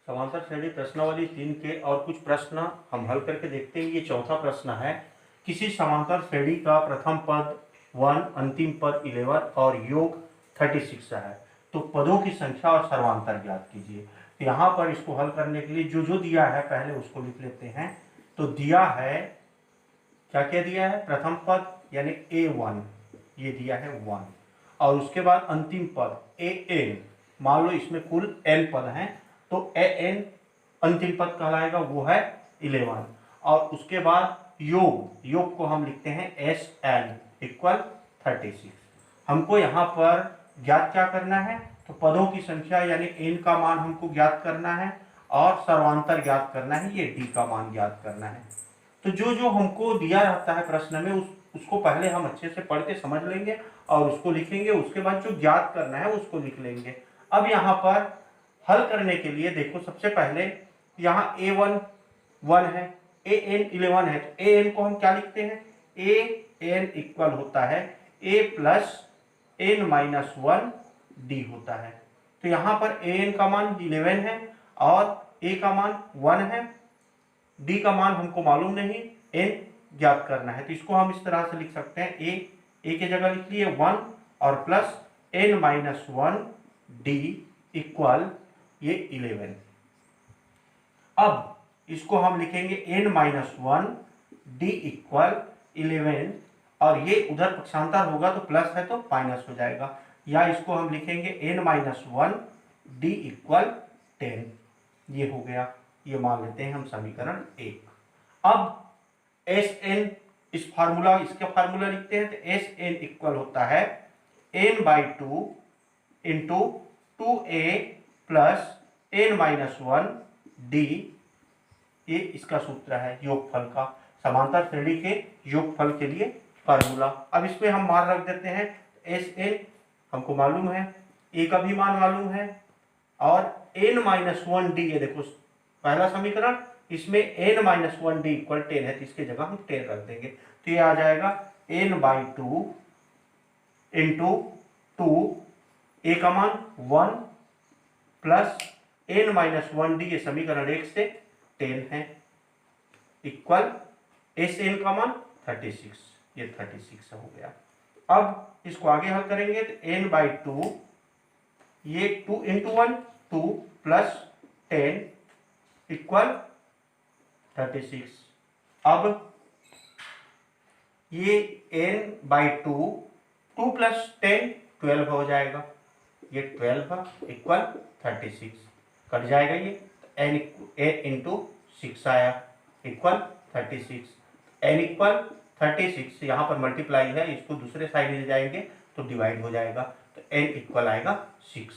समांतर श्रेणी प्रश्नावली 3 के और कुछ प्रश्न हम हल करके देखते हैं। ये चौथा प्रश्न है। किसी समांतर श्रेणी का प्रथम पद 1, अंतिम पद 11 और योग 36 है, तो पदों की संख्या और सर्वांतर ज्ञात कीजिए। तो यहाँ पर इसको हल करने के लिए जो जो दिया है पहले उसको लिख लेते हैं। तो दिया है, क्या क्या दिया है? प्रथम पद यानी A1, ये दिया है 1, और उसके बाद अंतिम पद AN, मान लो इसमें कुल N पद हैं, तो AN अंतिम पद कहलाएगा, वो है 11। और उसके बाद योग को हम लिखते हैं SN इक्वल 36। हमको यहाँ पर ज्ञात क्या करना है? तो पदों की संख्या यानी N का मान हमको ज्ञात करना है और सर्वांतर ज्ञात करना है, ये D का मान ज्ञात करना है। तो जो जो हमको दिया रहता है प्रश्न में उसको पहले हम अच्छे से पढ़ के समझ लेंगे और उसको लिखेंगे। उसके बाद जो ज्ञात करना है उसको लिख लेंगे। अब यहाँ पर हल करने के लिए देखो, सबसे पहले यहाँ A1 1 है, AN 11 है, तो AN को हम क्या लिखते हैं? AN इक्वल होता है A plus N minus 1 D होता है। तो यहाँ पर AN का मान 11 है और A का मान 1 है, D का मान हमको मालूम नहीं, N ज्ञात करना है। तो इसको हम इस तरह से लिख सकते हैं, A की जगह लिख लिए 1 और plus N minus 1 D equal ये 11। अब इसको हम लिखेंगे N माइनस 1 D इक्वल 11, और ये उधर पक्षांतर होगा तो प्लस है तो माइनस हो जाएगा, या इसको हम लिखेंगे N माइनस 1 D इक्वल 10। ये हो गया, ये मान लेते हैं हम समीकरण 1। अब Sn, इस फार्मूला, इसका फार्मूला लिखते हैं। तो Sn इक्वल होता है n/2 into 2a plus n minus 1 d। ये इसका सूत्र है योगफल का, समांतर श्रेणी के योगफल के लिए फार्मूला। अब इसमें हम मान रख देते हैं। Sn हमको मालूम है, a का भी मान मालूम है, और n माइनस 1 d, ये देखो पहला समीकरण, इसमें n माइनस 1 d इक्वल 10 है, तो इसकी जगह हम 10 रख देंगे। तो ये आ जाएगा n/2 इंटू 2, a का मान 1 प्लस n माइनस 1 d, ये समीकरण 1 से 10 है, इक्वल Sn का मान 36, ये 36 हो गया। अब इसको आगे हल करेंगे तो n/2, ये 2 इंटू 1 2 प्लस 10 इक्वल 36। अब ये n/2 2 प्लस 10 12 हो जाएगा, ये 12 इक्वल 36 कट जाएगा, ये n 8 इंटू 6 आया इक्वल 36। n इक्वल 36 यहाँ पर मल्टीप्लाई है, इसको दूसरे साइड ले जाएंगे तो डिवाइड हो जाएगा, तो n इक्वल आएगा 6।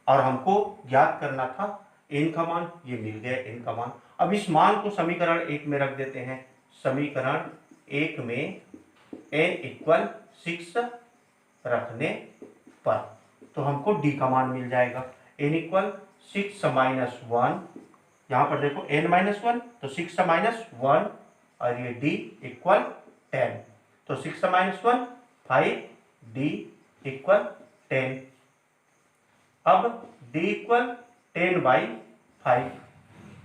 और हमको ज्ञात करना था n का मान, ये मिल गया n का मान। अब इस मान को समीकरण 1 में रख देते हैं। समीकरण 1 में n इक्वल 6 रखने पर तो हमको d का मान मिल जाएगा। n इक्वल 6 माइनस 1, यहाँ पर देखो n माइनस 1, तो 6 माइनस 1, और ये d इक्वल 10, तो 6 माइनस 1 5, d इक्वल 10। अब d इक्वल 10/5,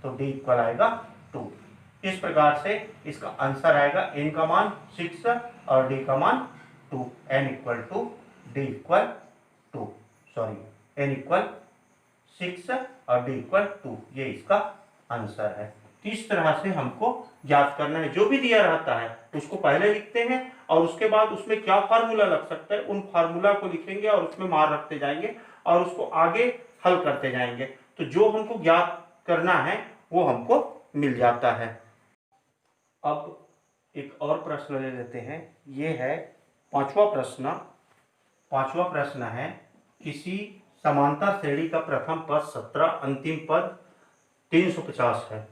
तो d इक्वल आएगा 2। इस प्रकार से इसका आंसर आएगा n का मान 6 और d का मान 2, n equal 2 d equal 2, sorry n equal 6 और d इक्वल 2, ये इसका आंसर है। इस तरह से हमको ज्ञात करना है। जो भी दिया रहता है उसको पहले लिखते हैं और उसके बाद उसमें क्या फार्मूला लग सकता है उन फार्मूला को लिखेंगे और उसमें मार रखते जाएंगे और उसको आगे हल करते जाएंगे, तो जो हमको ज्ञात करना है वो हमको मिल जाता है। अब एक और प्रश्न ले लेते हैं। ये है पांचवा प्रश्न। पांचवा प्रश्न है, किसी समांतर श्रेणी का प्रथम पद 17, अंतिम पद 350 है।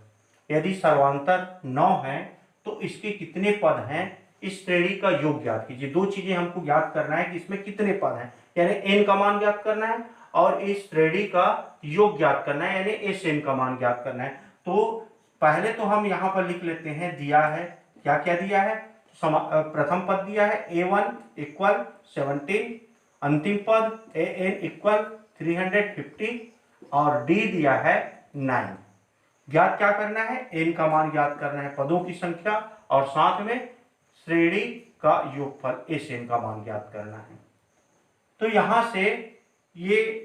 यदि सर्वांतर 9 है तो इसके कितने पद हैं? इस श्रेणी का योग ज्ञात कीजिए। दो चीजें हमको ज्ञात करना है कि इसमें कितने पद हैं, यानी n का मान ज्ञात करना है और इस श्रेणी का योग ज्ञात करना है, यानी Sn का मान ज्ञात करना है। तो पहले तो हम यहाँ पर लिख लेते हैं, दिया है, क्या क्या दिया है? प्रथम पद दिया है A1 इक्वल 17, अंतिम पद AN इक्वल 350 और D दिया है 9। ज्ञात क्या करना है, n का मान ज्ञात करना है, पदों की संख्या और साथ में श्रेणी का योगफल Sn का मान ज्ञात करना है। तो यहां से ये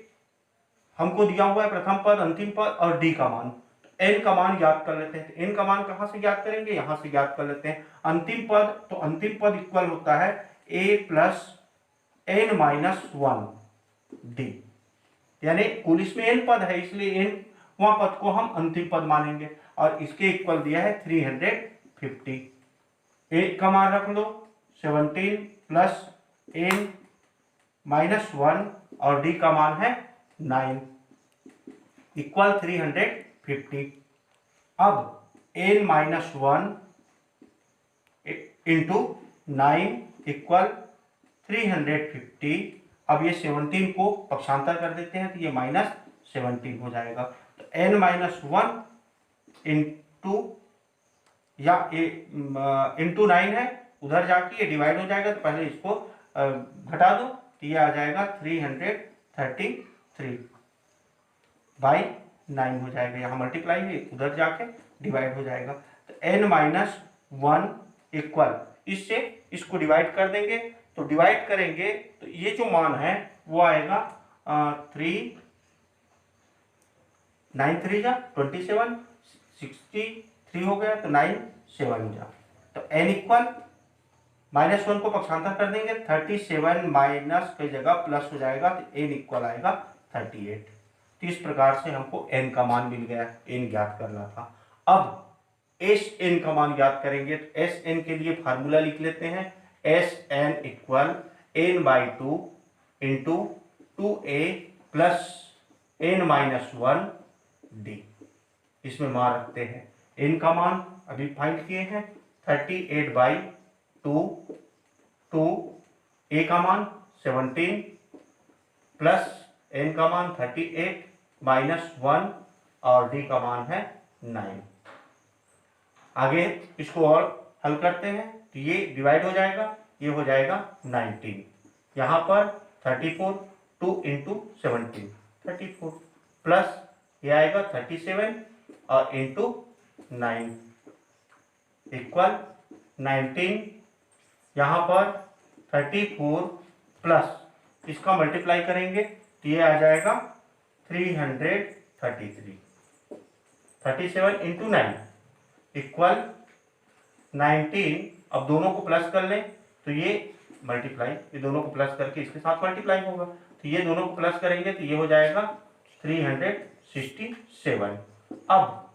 हमको दिया हुआ है प्रथम पद, अंतिम पद और d का मान। n का मान ज्ञात कर लेते हैं। तो n का मान कहां से ज्ञात करेंगे, यहां से ज्ञात कर लेते हैं। अंतिम पद, तो अंतिम पद इक्वल होता है a plus n minus 1 d, यानी कुल इसमें n पद है इसलिए n वहां पद को हम अंतिम पद मानेंगे और इसके इक्वल दिया है 350। a का मान रख लो 17 प्लस n माइनस 1 और d का मान है 9 इक्वल 350। अब n माइनस 1 इंटू 9 इक्वल 350। अब ये 17 को पक्षांतर कर देते हैं तो ये माइनस 17 हो जाएगा। तो n माइनस 1 इंटू या इंटू 9 है, उधर जाके ये डिवाइड हो जाएगा तो पहले इसको घटा दो तो ये आ जाएगा 333 बाई 9 हो जाएगा। यहाँ मल्टीप्लाई है, उधर जाके डिवाइड हो जाएगा। तो n माइनस 1 इक्वल, इससे इसको डिवाइड कर देंगे तो डिवाइड करेंगे तो ये जो मान है वो आएगा 9 3 जा 27, 63 हो गया तो 9 7 जा, तो n इक्वल माइनस 1 को पक्षांतर कर देंगे 37 माइनस की जगह प्लस हो जाएगा तो n इक्वल आएगा 38। तो इस प्रकार से हमको n का मान मिल गया, n ज्ञात करना था। अब Sn का मान ज्ञात करेंगे तो Sn के लिए फार्मूला लिख लेते हैं। Sn equal n by 2 into 2a plus n minus 1 d। इसमें मान रखते हैं, n का मान अभी फाइंड किए हैं 38 बाई 2, a का मान 17 प्लस n का मान 38 माइनस 1 और d का मान है 9। आगे इसको और हल करते हैं तो ये डिवाइड हो जाएगा, ये हो जाएगा 19। यहाँ पर 34 2 इंटू 17 34 प्लस ये आएगा 37 और इंटू 9 इक्वल 19। यहाँ पर 34 प्लस इसका मल्टीप्लाई करेंगे तो ये आ जाएगा 333। 37 इंटू 9 इक्वल 19। अब दोनों को प्लस कर लें तो ये मल्टीप्लाई, ये दोनों को प्लस करके इसके साथ मल्टीप्लाई होगा तो ये दोनों को प्लस करेंगे तो ये हो जाएगा 367। अब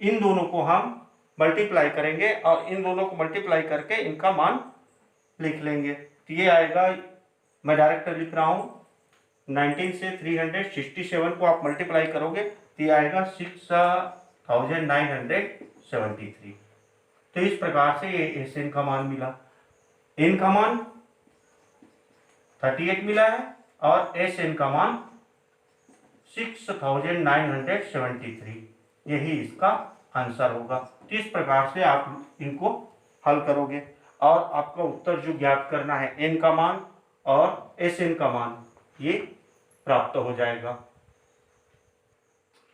इन दोनों को हम मल्टीप्लाई करेंगे और इन दोनों को मल्टीप्लाई करके इनका मान लिख लेंगे तो ये आएगा, मैं डायरेक्ट लिख रहा हूँ 19 से 367 को आप मल्टीप्लाई करोगे तो ये आएगा 6973। तो इस प्रकार से ये Sn का मान मिला। n का मान 38 मिला है और Sn का मान 6973, यही इसका आंसर होगा। तो इस प्रकार से आप इनको हल करोगे और आपका उत्तर जो ज्ञात करना है n का मान और Sn का मान ये प्राप्त हो जाएगा।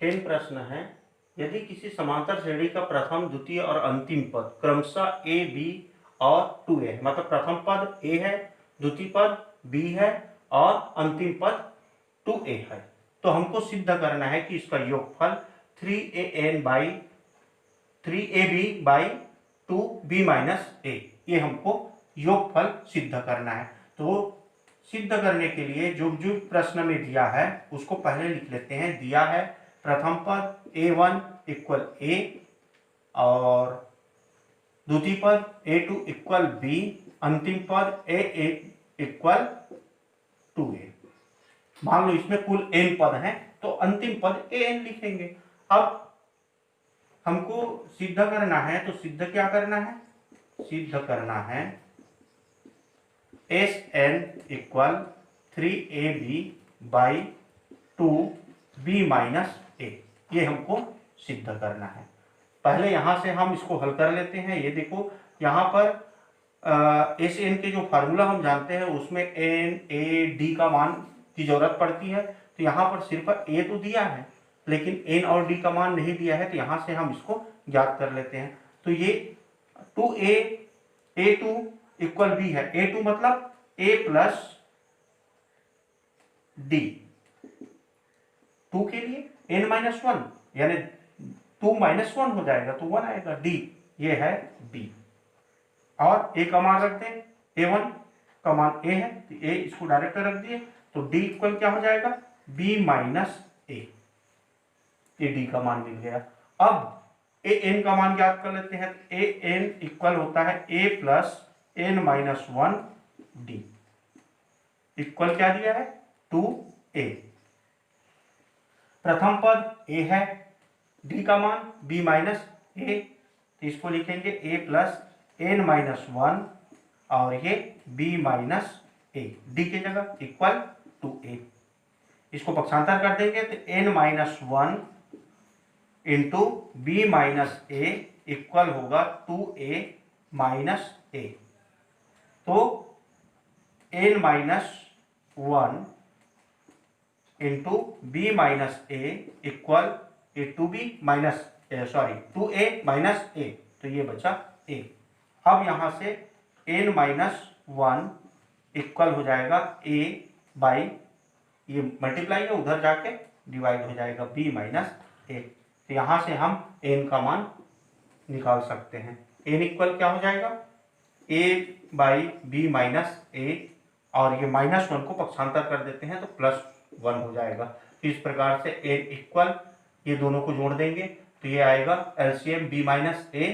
n प्रश्न है, यदि किसी समांतर श्रेणी का प्रथम, द्वितीय और अंतिम पद क्रमशः a, b और 2a है, मतलब प्रथम पद a है, द्वितीय पद b है और अंतिम पद 2a है, तो हमको सिद्ध करना है कि इसका योगफल 3ab by 2b minus a, ये हमको योगफल सिद्ध करना है। तो सिद्ध करने के लिए जो जो प्रश्न में दिया है उसको पहले लिख लेते हैं। दिया है प्रथम पद a1 इक्वल a और द्वितीय पद a2 इक्वल b, अंतिम पद a8 इक्वल 2a। मान लो इसमें कुल n पद हैं तो अंतिम पद an लिखेंगे। अब हमको सिद्ध करना है तो सिद्ध क्या करना है, सिद्ध करना है Sn equal 3ab by 2b minus a, ये हमको सिद्ध करना है। पहले यहां से हम इसको हल कर लेते हैं। ये देखो यहाँ पर Sn के जो फार्मूला हम जानते हैं उसमें n a d का मान की जरूरत पड़ती है, तो यहाँ पर सिर्फ a तो दिया है लेकिन n और d का मान नहीं दिया है, तो यहाँ से हम इसको ज्ञात कर लेते हैं। तो ये 2a a2 इक्वल b है। a2 मतलब a प्लस d, 2 के लिए n-1 यानी 2-1 हो जाएगा, तो 1 आएगा। d ये है b, और a का मान रख दें, a1 का मान a है, तो a इसको डायरेक्ट रख दिए, तो d इक्वल क्या हो जाएगा, b माइनस a, ये d का मान मिल गया। अब a n का मान ज्ञात कर लेते हैं। a n इक्वल होता है a plus n-1 d, equal क्या दिया है, 2a। प्रथम पद a है, d का मान b माइनस a, तो इसको लिखेंगे a प्लस n-1 और ये b माइनस a, d की जगह इक्वल 2a। इसको पक्षांतर कर देंगे तो n-1 into b minus a equal होगा 2a माइनस a। तो n-1 into b minus a equal 2a minus a, तो ये बचा a। अब यहां से n-1 इक्वल हो जाएगा a बाई, ये मल्टीप्लाई है, उधर जाके डिवाइड हो जाएगा b माइनस a। तो यहां से हम n का मान निकाल सकते हैं। n इक्वल क्या हो जाएगा, a by b minus a, और ये -1 को पक्षांतर कर देते हैं तो +1 हो जाएगा। तो इस प्रकार से n इक्वल, ये दोनों को जोड़ देंगे तो ये आएगा एलसीएम b माइनस a,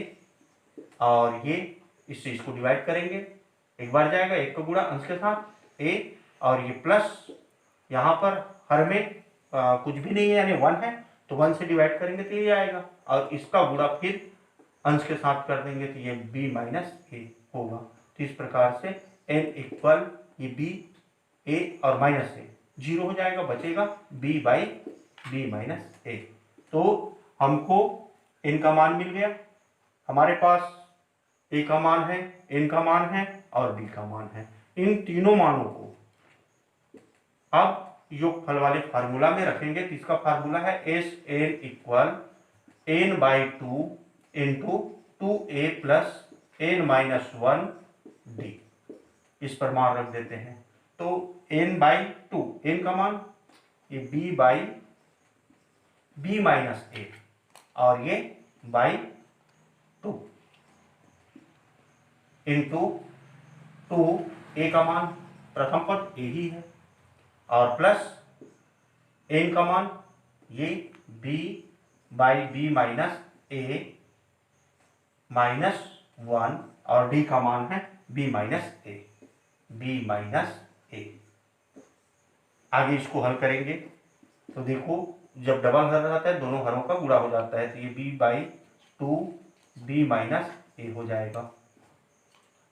और ये इससे इसको डिवाइड करेंगे, एक बार जाएगा, एक को गुणा अंश के साथ a, और ये प्लस यहाँ पर हर में कुछ भी नहीं है यानी 1 है, तो 1 से डिवाइड करेंगे तो ये आएगा, और इसका गुणा फिर अंश के साथ कर देंगे तो ये b माइनस a होगा। तो इस प्रकार से n इक्वल ये b a और माइनस a 0 हो जाएगा, बचेगा b by b minus a। तो हमको n का मान मिल गया, हमारे पास a का मान है, n का मान है और b का मान है। इन तीनों मानों को अब योगफल वाले फार्मूला में रखेंगे, तो इसका फार्मूला है S n equal n by 2 into 2a plus n-1 d, इस पर मान रख देते हैं। तो n बाई 2, n का मान ये b by b minus a, और ये बाई 2 इंटू 2a का मान प्रथम पद a ही है, और प्लस n का मान ये b by b minus a -1, और d का मान है b minus a, b minus a। आगे इसको हल करेंगे तो देखो, जब डबल हल रहता है दोनों हरों का गुणा हो जाता है, तो ये b by 2 b minus a हो जाएगा।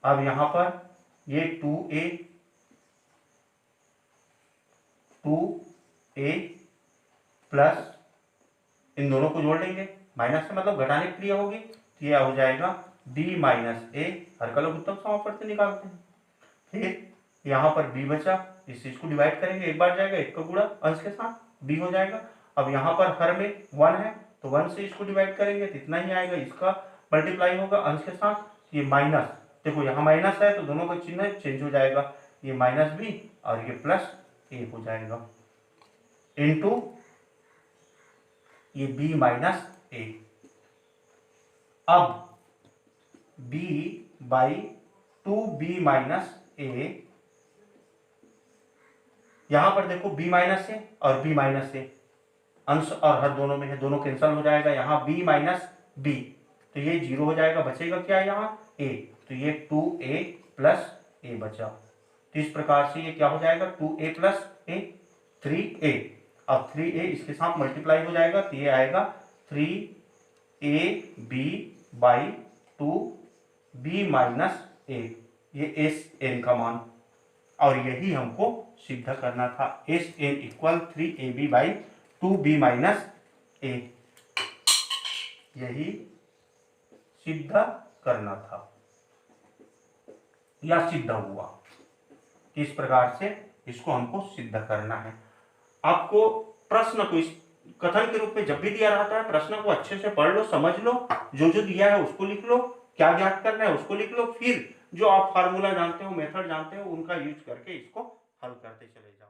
अब यहाँ पर ये 2a प्लस इन दोनों को जोड़ लेंगे, माइनस से मतलब घटाने की क्रिया होगी, तो यह हो जाएगा b माइनस a, हर का लघुत्तम समापवर्ती निकालते हैं। फिर यहाँ पर b बचा, इस चीज को डिवाइड करेंगे, एक बार जाएगा, एक का गुणा अंश के साथ b हो जाएगा। अब यहाँ पर हर में 1 है, तो 1 से इसको डिवाइड करेंगे तो इतना ही आएगा, इसका मल्टीप्लाई होगा अंश के साथ, ये माइनस, देखो यहाँ माइनस है तो दोनों का चिन्ह चेंज हो जाएगा, ये माइनस b और ये प्लस a हो जाएगा, इंटू ये b माइनस a। अब b by 2b minus a, यहां पर देखो b माइनस a और b माइनस a, अंश और हर दोनों में है, दोनों कैंसल हो जाएगा, यहाँ b माइनस b, तो ये 0 हो जाएगा, बचेगा क्या यहाँ a, तो ये 2a प्लस a बचा। तो इस प्रकार से ये क्या हो जाएगा, 2a प्लस a 3a, अब 3a इसके साथ मल्टीप्लाई हो जाएगा, तो ये आएगा 3ab by 2b minus a, ये एस एन का मान, और यही हमको सिद्ध करना था, S n equal 3ab by 2b minus a, यही सिद्ध करना था या सिद्ध हुआ। इस प्रकार से इसको हमको सिद्ध करना है। आपको प्रश्न को इस कथन के रूप में जब भी दिया रहता है, प्रश्न को अच्छे से पढ़ लो, समझ लो, जो जो दिया है उसको लिख लो, क्या ज्ञात करना है उसको लिख लो, फिर जो आप फार्मूला जानते हो, मेथड जानते हो, उनका यूज करके इसको हल करते चले जाओ।